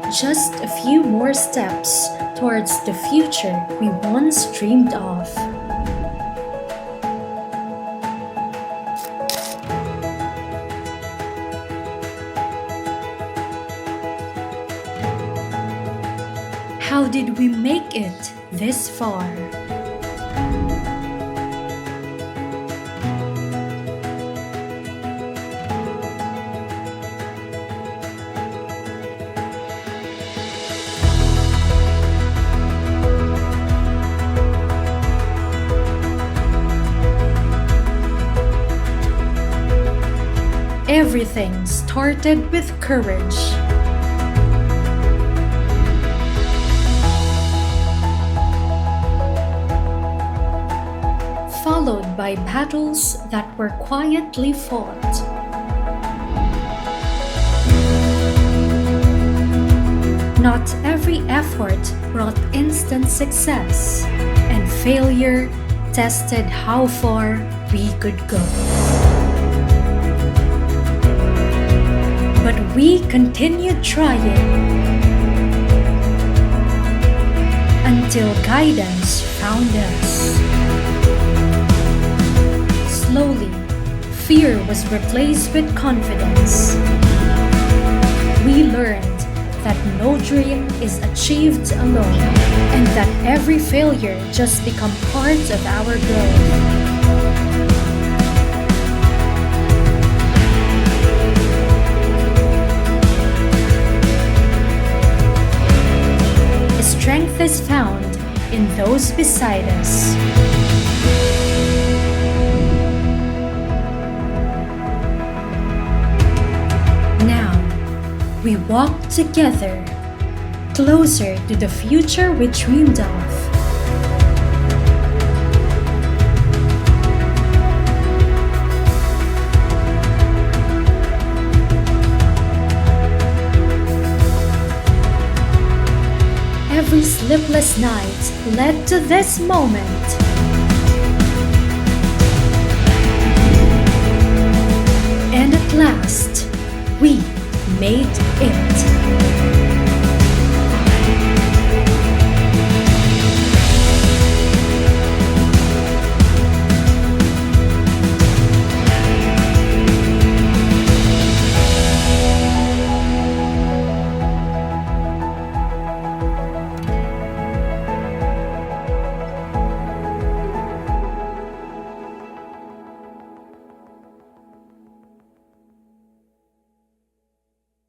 Just a few more steps towards the future we once dreamed of. How did we make it this far? Everything started with courage. Followed by battles that were quietly fought. Not every effort brought instant success, and failure tested how far we could go. But we continued trying until guidance found us. Slowly, fear was replaced with confidence. We learned that no dream is achieved alone, and that every failure just becomes part of our growth. Strength is found in those beside us. Now, we walk together, closer to the future we dreamed of. Every sleepless night led to this moment. And at last, we made it.